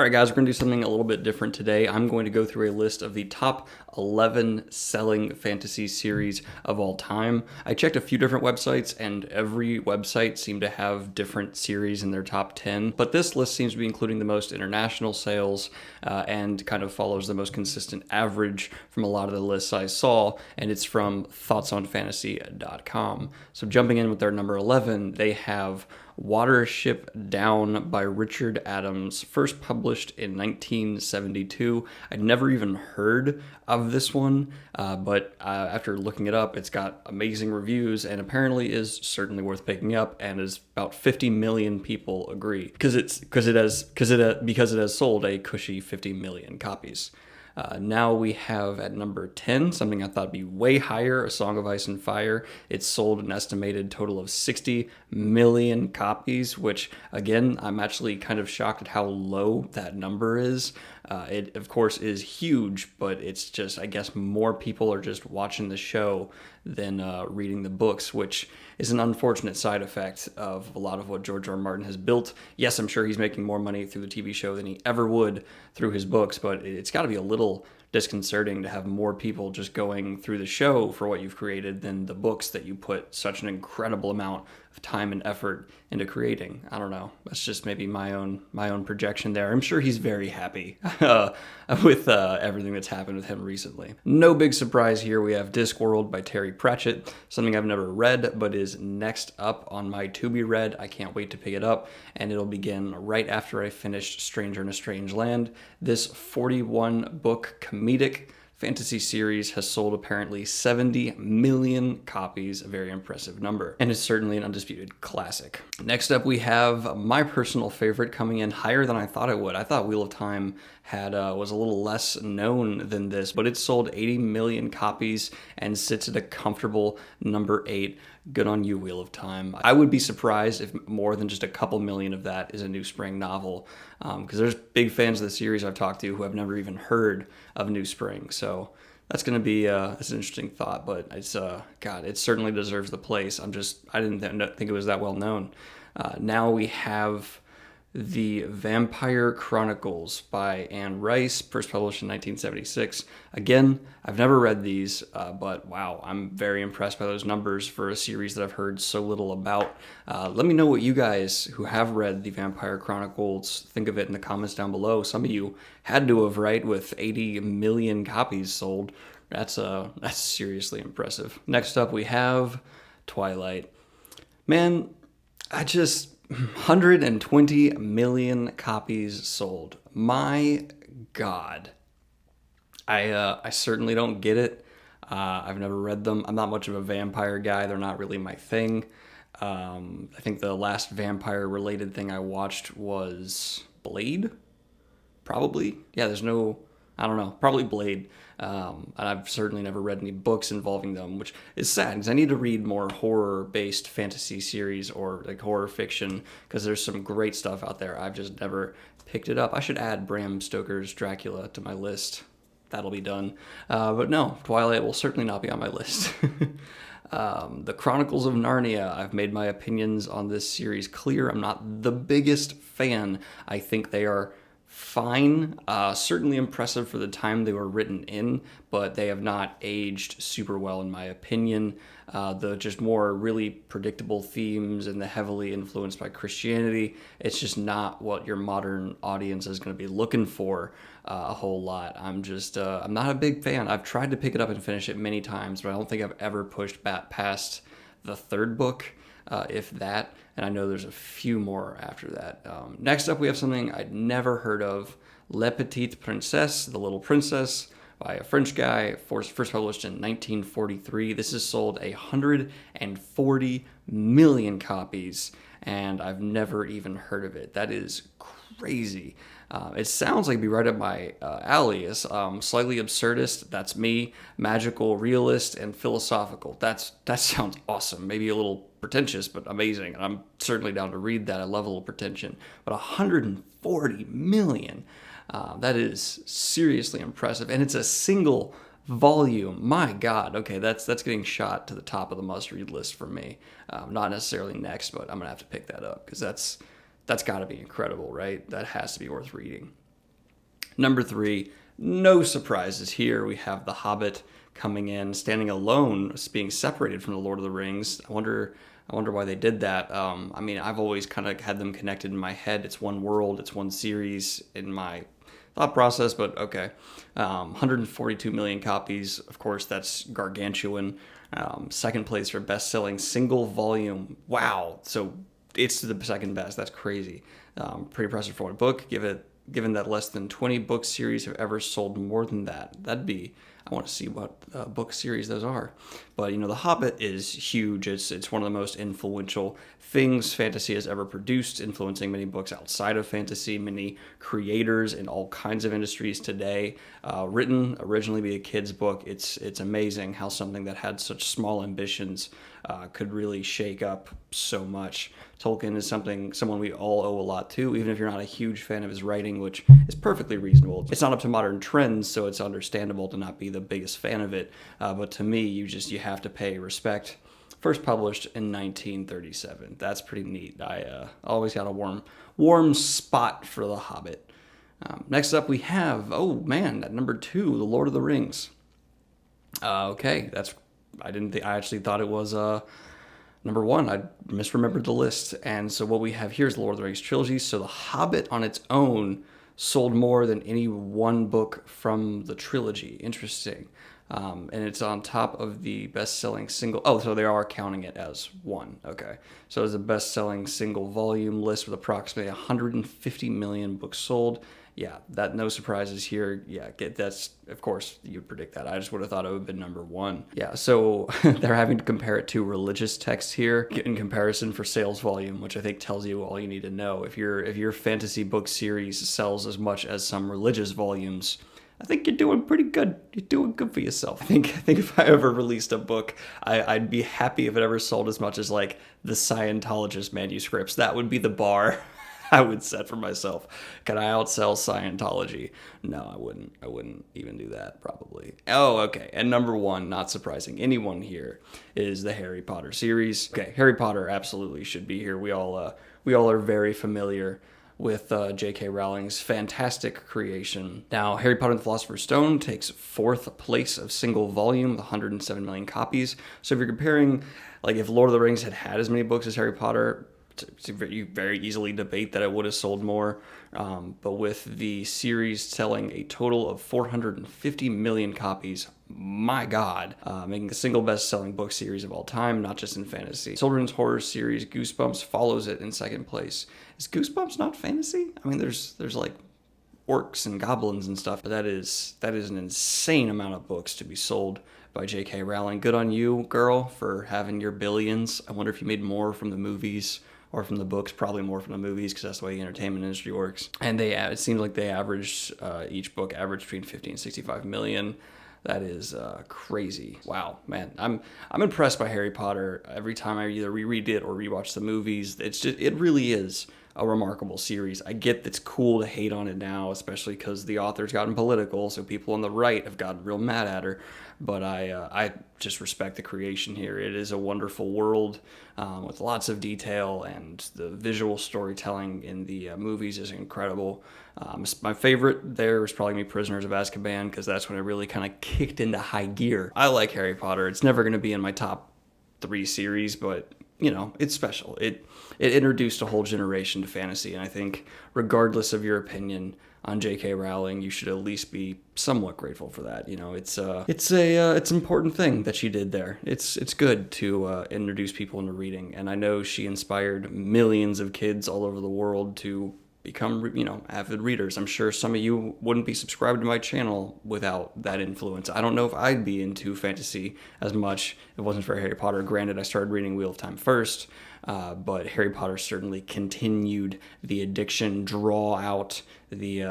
Alright guys, we're going to do something a little bit different today. I'm going to go through a list of the top 11 selling fantasy series of all time. I checked a few different websites and every website seemed to have different series in their top 10, but this list seems to be including the most international sales and kind of follows the most consistent average from a lot of the lists I saw, and it's from thoughtsonfantasy.com. So jumping in with their number 11, they have Watership Down by Richard Adams, first published in 1972. I'd never even heard of this one, but after looking it up, it's got amazing reviews and apparently is certainly worth picking up, and is about 50 million people agree because it has sold a cushy 50 million copies. Now we have at number 10, something I thought would be way higher, A Song of Ice and Fire. It's sold an estimated total of 60 million copies, which, again, I'm actually kind of shocked at how low that number is. It, of course, is huge, but it's just, I guess, more people are just watching the show than reading the books, which is an unfortunate side effect of a lot of what George R. R. Martin has built. Yes, I'm sure he's making more money through the TV show than he ever would through his books, but it's got to be a little disconcerting to have more people just going through the show for what you've created than the books that you put such an incredible amount of time and effort into creating. I don't know. That's just maybe my own projection there. I'm sure he's very happy with everything that's happened with him recently. No big surprise here. We have Discworld by Terry Pratchett, something I've never read but is next up on my to be read. I can't wait to pick it up, and it'll begin right after I finish Stranger in a Strange Land. This 41 book comedic fantasy series has sold apparently 70 million copies, a very impressive number, and is certainly an undisputed classic. Next up, we have my personal favorite coming in higher than I thought it would. I thought Wheel of Time was a little less known than this, but it sold 80 million copies and sits at a comfortable number 8. Good on you, Wheel of Time. I would be surprised if more than just a couple million of that is a New Spring novel, because there's big fans of the series I've talked to who have never even heard of New Spring. So that's going to be that's an interesting thought, but it's God, it certainly deserves the place. I didn't think it was that well known. Now we have the Vampire Chronicles by Anne Rice, first published in 1976. Again, I've never read these, but wow, I'm very impressed by those numbers for a series that I've heard so little about. Let me know what you guys who have read the Vampire Chronicles think of it in the comments down below. Some of you had to have, right, with 80 million copies sold. That's seriously impressive. Next up, we have Twilight. Man, 120 million copies sold. My God. I certainly don't get it. I've never read them. I'm not much of a vampire guy. They're not really my thing. I think the last vampire-related thing I watched was Blade? Probably. Yeah, I don't know. Probably Blade. And I've certainly never read any books involving them, which is sad because I need to read more horror-based fantasy series or like horror fiction, because there's some great stuff out there. I've just never picked it up. I should add Bram Stoker's Dracula to my list. That'll be done. But no, Twilight will certainly not be on my list. The Chronicles of Narnia. I've made my opinions on this series clear. I'm not the biggest fan. I think they are fine, certainly impressive for the time they were written in, but they have not aged super well in my opinion. The just more really predictable themes and the heavily influenced by Christianity, it's just not what your modern audience is going to be looking for a whole lot. I'm not a big fan. I've tried to pick it up and finish it many times, but I don't think I've ever pushed past the third book, if that, and I know there's a few more after that. Next up, we have something I'd never heard of, La Petite Princesse, The Little Princess, by a French guy, first published in 1943. This has sold 140 million copies, and I've never even heard of it. That is crazy. It sounds like it'd be right up my alley. It's slightly absurdist, that's me, magical realist, and philosophical. That sounds awesome. Maybe a little pretentious, but amazing. And I'm certainly down to read that. I love a little pretension. But 140 million, that is seriously impressive. And it's a single volume. My God. Okay, that's getting shot to the top of the must-read list for me. Not necessarily next, but I'm going to have to pick that up because that's got to be incredible, right? That has to be worth reading. Number 3, no surprises here. We have The Hobbit coming in, standing alone, being separated from The Lord of the Rings. I wonder why they did that. I mean, I've always kind of had them connected in my head. It's one world, it's one series in my thought process, but okay. 142 million copies. Of course, that's gargantuan. Second place for best-selling single volume. Wow. So it's the second best. That's crazy. Pretty impressive for one book. Given that less than 20 book series have ever sold more than that. I want to see what book series those are. But, The Hobbit is huge. It's one of the most influential things fantasy has ever produced, influencing many books outside of fantasy, many creators in all kinds of industries today. Written originally be a kid's book. It's amazing how something that had such small ambitions could really shake up so much. Tolkien is someone we all owe a lot to, even if you're not a huge fan of his writing, which is perfectly reasonable. It's not up to modern trends, so it's understandable to not be the biggest fan of it. But to me, you have to pay respect. First published in 1937. That's pretty neat. I always got a warm spot for The Hobbit. Next up, we have at number 2, The Lord of the Rings. Okay, I actually thought it was number 1. I misremembered the list. And so what we have here is the Lord of the Rings trilogy. So The Hobbit on its own sold more than any one book from the trilogy. Interesting. And it's on top of the best-selling single... Oh, so they are counting it as one. Okay. So it's a best-selling single volume list with approximately 150 million books sold. Yeah, no surprises here. Yeah, that's, of course, you'd predict that. I just would have thought it would have been number 1. Yeah, so they're having to compare it to religious texts here in comparison for sales volume, which I think tells you all you need to know. If your fantasy book series sells as much as some religious volumes, I think you're doing pretty good. You're doing good for yourself. I think if I ever released a book, I'd be happy if it ever sold as much as like the Scientologist manuscripts. That would be the bar I would set for myself. Can I outsell Scientology? No, I wouldn't. I wouldn't even do that, probably. Oh, okay. And number 1, not surprising anyone here, is the Harry Potter series. Okay, Harry Potter absolutely should be here. We all are very familiar with J.K. Rowling's fantastic creation. Now, Harry Potter and the Philosopher's Stone takes 4th place of single volume with 107 million copies. So if you're comparing, like if Lord of the Rings had as many books as Harry Potter, you very easily debate that it would have sold more. But with the series selling a total of 450 million copies, my God, making the single best-selling book series of all time, not just in fantasy. Children's horror series Goosebumps follows it in 2nd place. Is Goosebumps not fantasy? I mean, there's like orcs and goblins and stuff, but that is an insane amount of books to be sold by J.K. Rowling. Good on you, girl, for having your billions. I wonder if you made more from the movies or from the books, probably more from the movies, because that's the way the entertainment industry works. And it seems like they each book averaged between 50 and 65 million. That is crazy. Wow, man. I'm impressed by Harry Potter. Every time I either reread it or rewatch the movies, it really is a remarkable series. I get it's cool to hate on it now, especially because the author's gotten political, so people on the right have gotten real mad at her. But I just respect the creation here. It is a wonderful world with lots of detail, and the visual storytelling in the movies is incredible. My favorite there is probably Prisoners of Azkaban, because that's when it really kind of kicked into high gear. I like Harry Potter. It's never going to be in my top 3 series, but it's special. It introduced a whole generation to fantasy, and I think regardless of your opinion on J.K. Rowling, you should at least be somewhat grateful for that. It's an important thing that she did there. It's good to introduce people into reading, and I know she inspired millions of kids all over the world to become, avid readers. I'm sure some of you wouldn't be subscribed to my channel without that influence. I don't know if I'd be into fantasy as much if it wasn't for Harry Potter. Granted, I started reading Wheel of Time first, but Harry Potter certainly continued the addiction, draw out the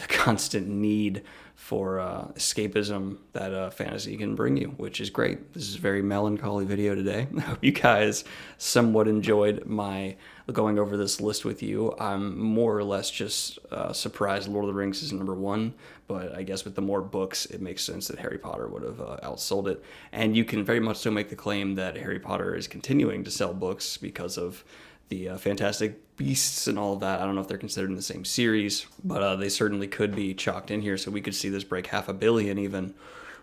constant need for escapism that fantasy can bring you, which is great. This is a very melancholy video today. I hope you guys somewhat enjoyed my going over this list with you. I'm more or less just surprised Lord of the Rings is number 1, but I guess with the more books, it makes sense that Harry Potter would have outsold it. And you can very much so make the claim that Harry Potter is continuing to sell books because of the Fantastic Beasts and all of that. I don't know if they're considered in the same series, but they certainly could be chalked in here, so we could see this break 500 million even,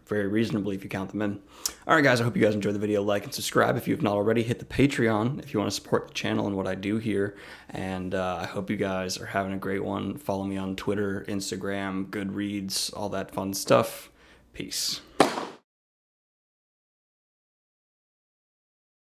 very reasonably if you count them in. All right, guys, I hope you guys enjoyed the video. Like and subscribe if you have not already. Hit the Patreon if you want to support the channel and what I do here. And I hope you guys are having a great one. Follow me on Twitter, Instagram, Goodreads, all that fun stuff. Peace.